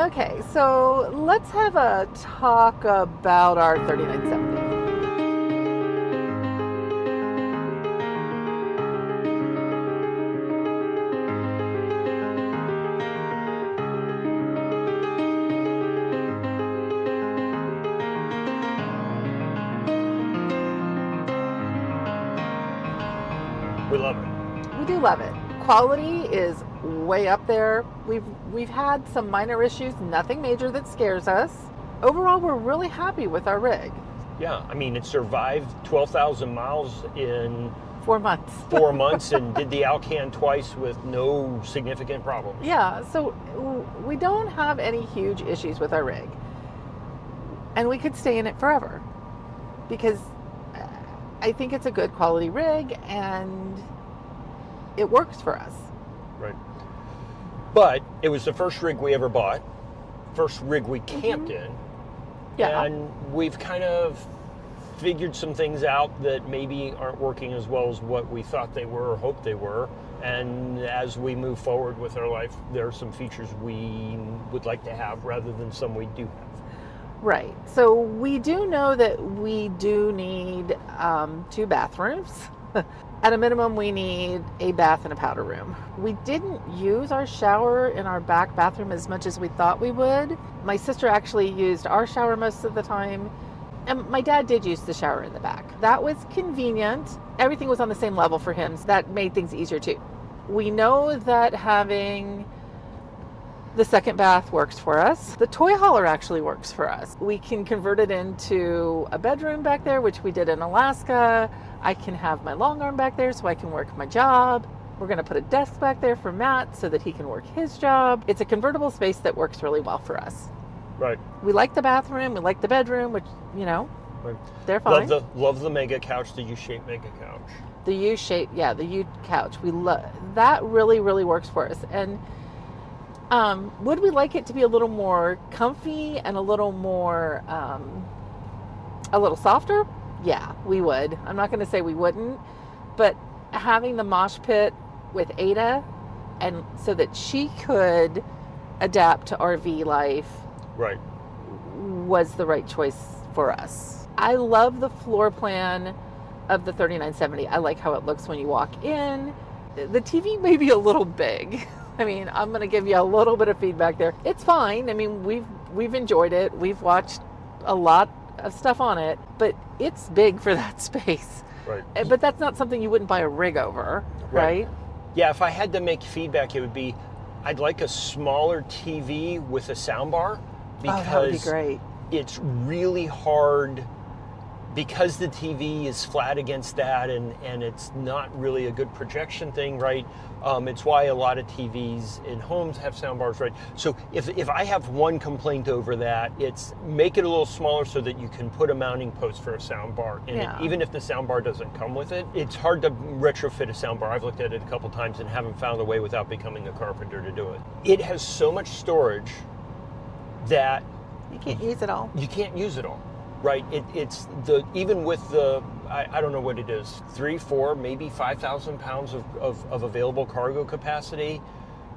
Okay, so let's have a talk about our 3970. We love it. We do love it. Quality is way up there. We've had some minor issues, nothing major that scares us. Overall, we're really happy with our rig. Yeah, I mean, it survived 12,000 miles in 4 months. 4 months and did the Alcan twice with no significant problems. Yeah, so we don't have any huge issues with our rig. And we could stay in it forever because I think it's a good quality rig and it works for us. Right. But it was the first rig we ever bought, first rig we camped in. Yeah. And we've kind of figured some things out that maybe aren't working as well as what we thought they were or hoped they were. And as we move forward with our life, there are some features we would like to have rather than some we do have. Right. So we do know that we do need 2 bathrooms. At a minimum, we need a bath and a powder room. We didn't use our shower in our back bathroom as much as we thought we would. My sister actually used our shower most of the time. And my dad did use the shower in the back. That was convenient. Everything was on the same level for him. So that made things easier too. We know that having the second bath works for us. The toy hauler actually works for us. We can convert it into a bedroom back there, which we did in Alaska. I can have my long arm back there so I can work my job. We're going to put a desk back there for Matt so that he can work his job. It's a convertible space that works really well for us. Right. We like the bathroom. We like the bedroom, which, right. They're fine. Love the mega couch, the U-shaped mega couch. The U-shape, yeah, the U couch. We love that. Really, really works for us. And would we like it to be a little more comfy and a little more, a little softer? Yeah, we would. I'm not going to say we wouldn't, but having the mosh pit with Ada, and so that she could adapt to RV life, right, was the right choice for us. I love the floor plan of the 3970. I like how it looks when you walk in. The TV may be a little big. I mean, I'm going to give you a little bit of feedback there. It's fine. I mean, we've enjoyed it. We've watched a lot of stuff on it, but it's big for that space. Right. But that's not something you wouldn't buy a rig over, right? Yeah, if I had to make feedback, it would be I'd like a smaller TV with a soundbar because that would be great. It's really hard because the TV is flat against that and it's not really a good projection thing, right? It's why a lot of TVs in homes have soundbars, right? So if I have one complaint over that, it's make it a little smaller so that you can put a mounting post for a soundbar in it. Even if the soundbar doesn't come with it, it's hard to retrofit a soundbar. I've looked at it a couple times and haven't found a way without becoming a carpenter to do it. It has so much storage that you can't use it all. You can't use it all. Right, it's the even with the I don't know what it is, 3, 4, maybe 5,000 pounds of available cargo capacity.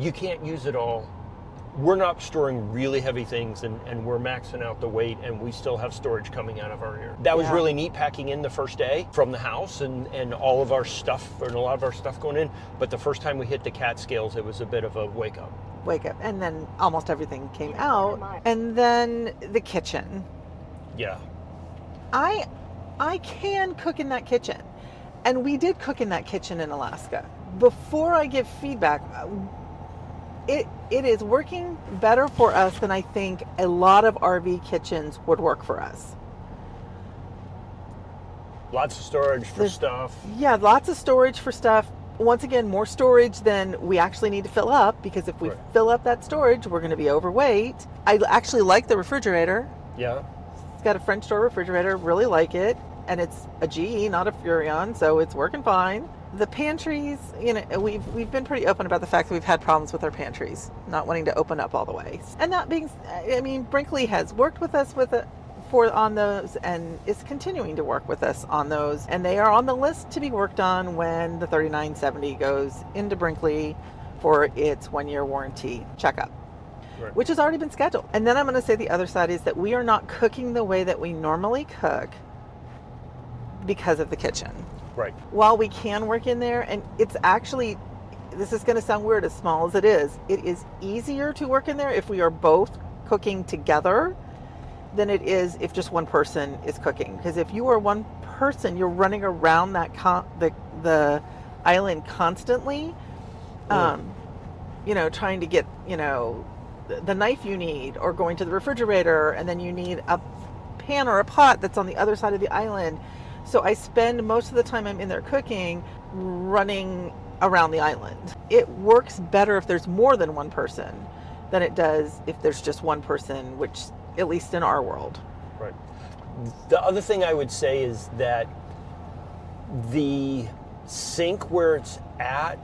You can't use it all. We're not storing really heavy things and we're maxing out the weight and we still have storage coming out of our rear. That was really neat packing in the first day from the house and all of our stuff and a lot of our stuff going in. But the first time we hit the Catskills, it was a bit of a wake up. And then almost everything came out. And then the kitchen. Yeah. I can cook in that kitchen, and we did cook in that kitchen in Alaska. Before I give feedback, it is working better for us than I think a lot of RV kitchens would work for us. Lots of storage for stuff. Yeah, lots of storage for stuff. Once again, more storage than we actually need to fill up, because if we fill up that storage, we're going to be overweight. I actually like the refrigerator. Yeah. It's got a French door refrigerator, really like it, and it's a GE, not a Furrion, so it's working fine. The pantries, we've been pretty open about the fact that we've had problems with our pantries, not wanting to open up all the way. And that being, Brinkley has worked with us on those and is continuing to work with us on those, and they are on the list to be worked on when the 3970 goes into Brinkley for its 1-year warranty checkup. Right. which has already been scheduled. And then I'm going to say the other side is that we are not cooking the way that we normally cook because of the kitchen. Right. While we can work in there, and it's actually, this is going to sound weird as small as it is easier to work in there if we are both cooking together than it is if just one person is cooking. Because if you are one person, you're running around that the island constantly, trying to get, the knife you need, or going to the refrigerator, and then you need a pan or a pot that's on the other side of the island. So I spend most of the time I'm in there cooking, running around the island. It works better if there's more than one person than it does if there's just one person, which, at least in our world. Right. The other thing I would say is that the sink where it's at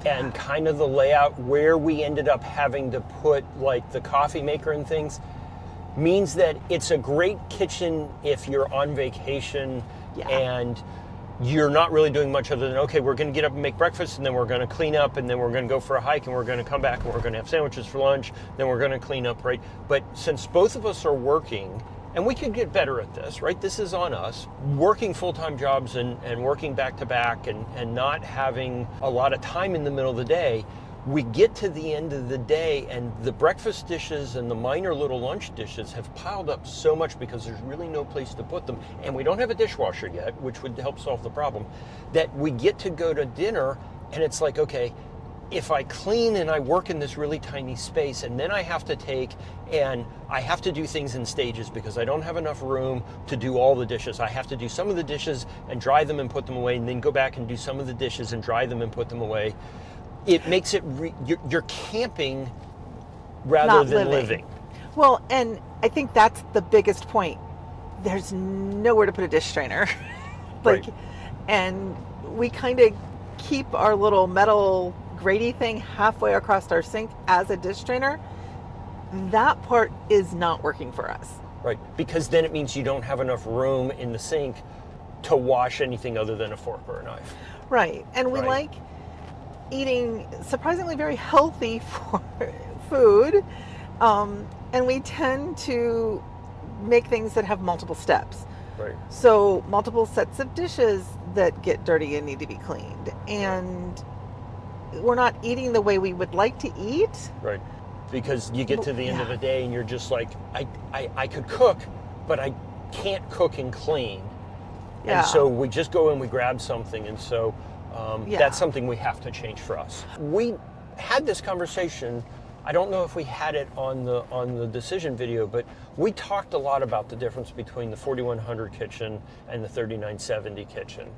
and kind of the layout where we ended up having to put like the coffee maker and things means that it's a great kitchen if you're on vacation and you're not really doing much other than, okay, we're going to get up and make breakfast, and then we're going to clean up, and then we're going to go for a hike, and we're going to come back, and we're going to have sandwiches for lunch, then we're going to clean up, right? But since both of us are working, and we could get better at this, right? This is on us, working full-time jobs and working back-to-back and not having a lot of time in the middle of the day, we get to the end of the day and the breakfast dishes and the minor little lunch dishes have piled up so much because there's really no place to put them. And we don't have a dishwasher yet, which would help solve the problem, that we get to go to dinner and it's like, okay, if I clean and I work in this really tiny space and then I have to take and I have to do things in stages because I don't have enough room to do all the dishes. I have to do some of the dishes and dry them and put them away, and then go back and do some of the dishes and dry them and put them away. It makes it, you're camping rather Not than living. Well, and I think that's the biggest point. There's nowhere to put a dish strainer. Right. And we kind of keep our little metal grady thing halfway across our sink as a dish strainer. That part is not working for us. Right, because then it means you don't have enough room in the sink to wash anything other than a fork or a knife. Right, and we like eating surprisingly very healthy food, and we tend to make things that have multiple steps. Right. So multiple sets of dishes that get dirty and need to be cleaned, and we're not eating the way we would like to eat. Right, because you get to the end of the day and you're just like, I could cook, but I can't cook and clean. And so we just go and we grab something, and so that's something we have to change for us. We had this conversation, I don't know if we had it on the decision video, but we talked a lot about the difference between the 4100 kitchen and the 3970 kitchen.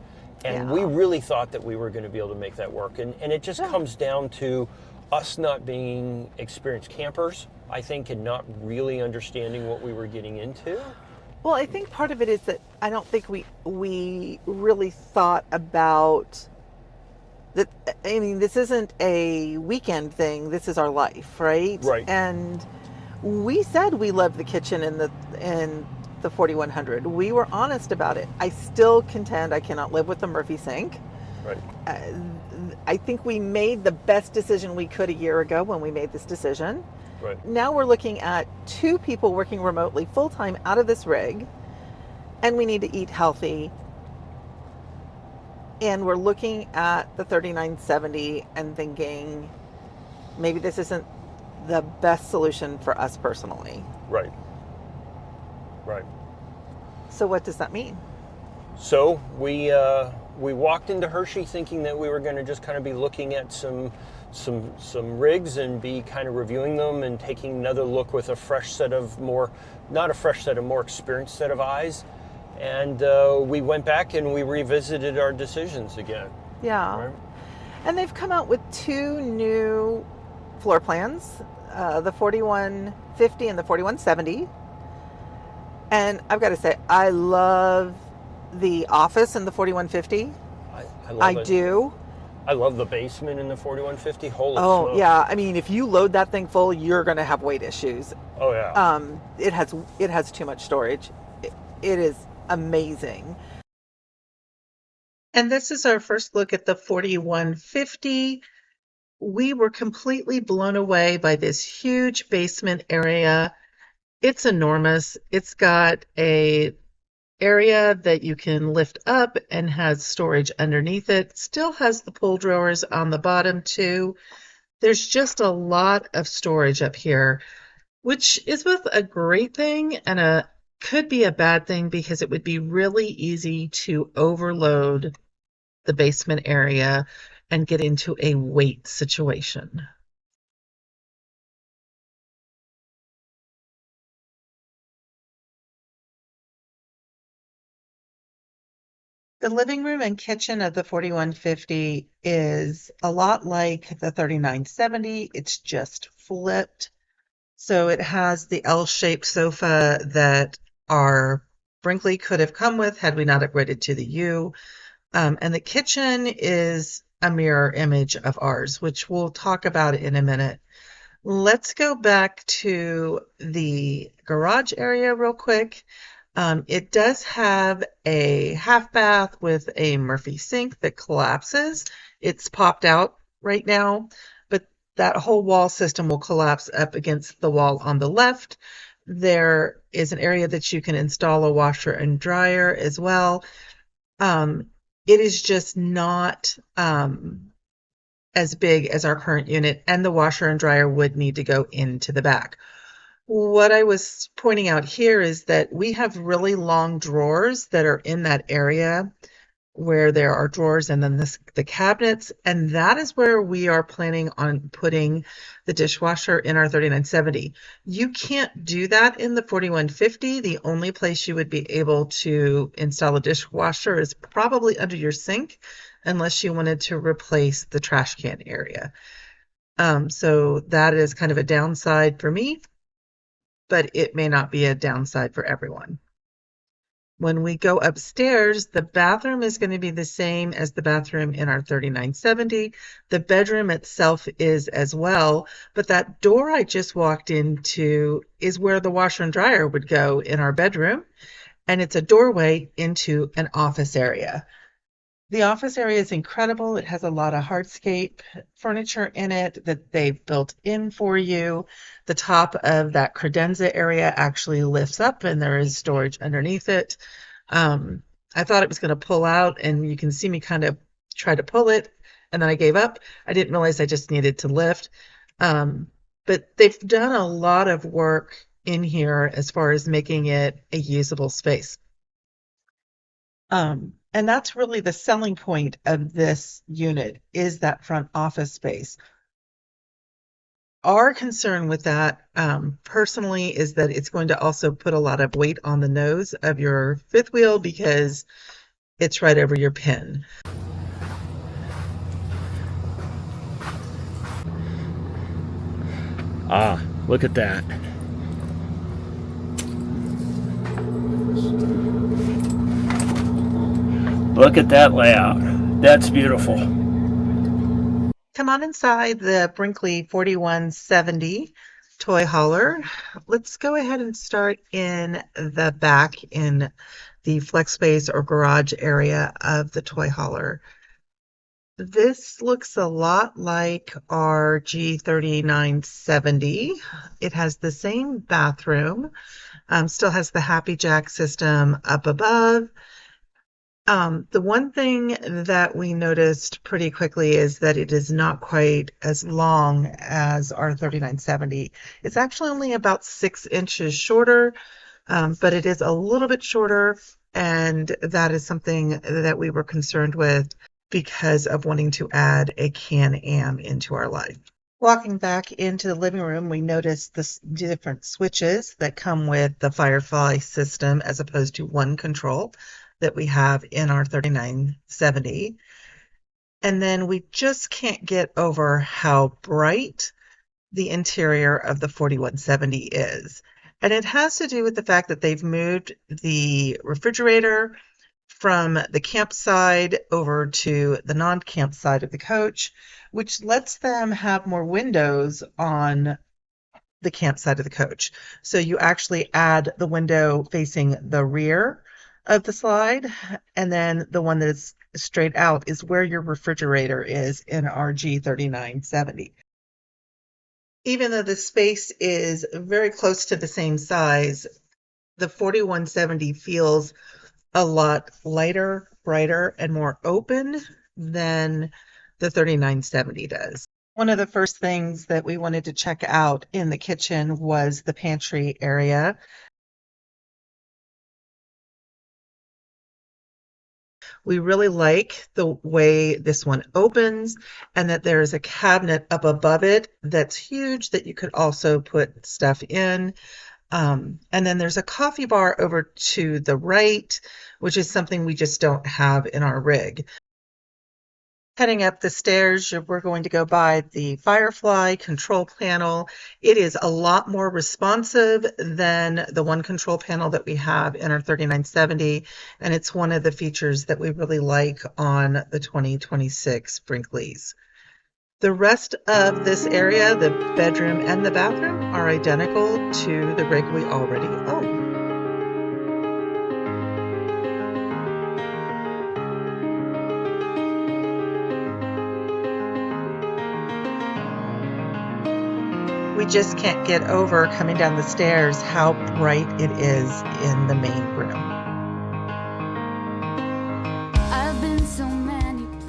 And we really thought that we were going to be able to make that work. And it just comes down to us not being experienced campers, I think, and not really understanding what we were getting into. Well, I think part of it is that I don't think we really thought about that. I mean, this isn't a weekend thing. This is our life, right? Right. And we said we loved the kitchen in the 4100. We were honest about it. I still contend I cannot live with the Murphy sink. Right. I think we made the best decision we could a year ago when we made this decision. Right. Now we're looking at 2 people working remotely full-time out of this rig, and we need to eat healthy. And we're looking at the 3970 and thinking maybe this isn't the best solution for us personally. Right. Right. So what does that mean? So we walked into Hershey thinking that we were going to just kind of be looking at some rigs and be kind of reviewing them and taking another look with a fresh set of more experienced set of eyes. And we went back and we revisited our decisions again. Yeah. Right? And they've come out with 2 new floor plans, the 4150 and the 4170. And I've got to say, I love the office in the 4150. I do. I love the basement in the 4150. Holy smokes. Yeah. I mean, if you load that thing full, you're going to have weight issues. Oh yeah. It has too much storage. It is amazing. And this is our first look at the 4150. we were completely blown away by this huge basement area. It's enormous. It's got a area that you can lift up and has storage underneath it. Still has the pull drawers on the bottom too. There's just a lot of storage up here, which is both a great thing and a could be a bad thing because it would be really easy to overload the basement area and get into a weight situation. The living room and kitchen of the 4150 is a lot like the 3970. It's just flipped. So it has the L-shaped sofa that our Brinkley could have come with had we not upgraded to the U. And the kitchen is a mirror image of ours, which we'll talk about in a minute. Let's go back to the garage area real quick. It does have a half bath with a Murphy sink that collapses. It's popped out right now, but that whole wall system will collapse up against the wall on the left. There is an area that you can install a washer and dryer as well. It is just not as big as our current unit, and the washer and dryer would need to go into the back. What I was pointing out here is that we have really long drawers that are in that area where there are drawers and then the cabinets, and that is where we are planning on putting the dishwasher in our 3970. You can't do that in the 4150. The only place you would be able to install a dishwasher is probably under your sink, unless you wanted to replace the trash can area. So that is kind of a downside for me, but it may not be a downside for everyone. When we go upstairs, the bathroom is going to be the same as the bathroom in our 3970. The bedroom itself is as well, but that door I just walked into is where the washer and dryer would go in our bedroom, and it's a doorway into an office area. The office area is incredible. It has a lot of hardscape furniture in it that they've built in for you. The top of that credenza area actually lifts up and there is storage underneath it. I thought it was going to pull out, and you can see me kind of try to pull it, and then I gave up. I didn't realize I just needed to lift. But they've done a lot of work in here as far as making it a usable space. And that's really the selling point of this unit, is that front office space. Our concern with that, personally, is that it's going to also put a lot of weight on the nose of your fifth wheel because it's right over your pin. Ah, look at that. Look at that layout. That's beautiful. Come on inside the Brinkley 4170 toy hauler. Let's go ahead and start in the back in the flex space or garage area of the toy hauler. This looks a lot like our G3970. It has the same bathroom, still has the Happy Jack system up above. The one thing that we noticed pretty quickly is that it is not quite as long as our 3970. It's actually only about 6 inches shorter, but it is a little bit shorter, and that is something that we were concerned with because of wanting to add a Can-Am into our life. Walking back into the living room, we noticed the different switches that come with the Firefly system as opposed to one control that we have in our 3970. And then we just can't get over how bright the interior of the 4170 is. And it has to do with the fact that they've moved the refrigerator from the camp side over to the non-camp side of the coach, which lets them have more windows on the camp side of the coach. So you actually add the window facing the rear of the slide, and then the one that is straight out is where your refrigerator is in our G3970. Even though the space is very close to the same size, the 4170 feels a lot lighter, brighter, and more open than the 3970 does. One of the first things that we wanted to check out in the kitchen was the pantry area. We really like the way this one opens and that there's a cabinet up above it that's huge that you could also put stuff in. And then there's a coffee bar over to the right, which is something we just don't have in our rig. Heading up the stairs, we're going to go by the Firefly control panel. It is a lot more responsive than the one control panel that we have in our 3970, and it's one of the features that we really like on the 2026 Brinkleys. The rest of this area, the bedroom and the bathroom, are identical to the rig we already own. We just can't get over coming down the stairs how bright it is in the main room.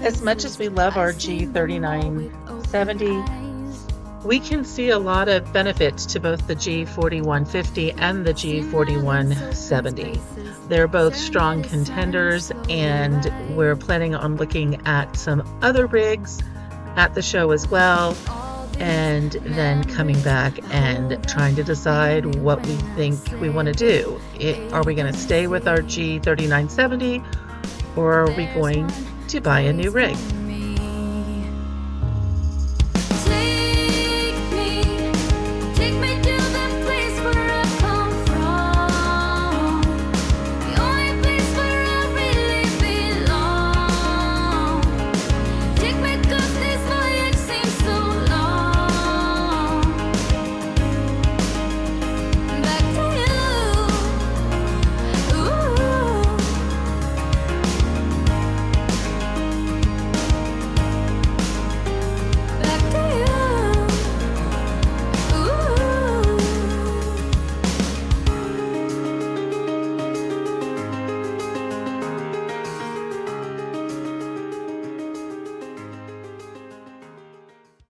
As much as we love our G3970, we can see a lot of benefits to both the G4150 and the G4170. They're both strong contenders, and we're planning on looking at some other rigs at the show as well, and then coming back and trying to decide what we think we want to do. Are we going to stay with our G3970, or are we going to buy a new rig?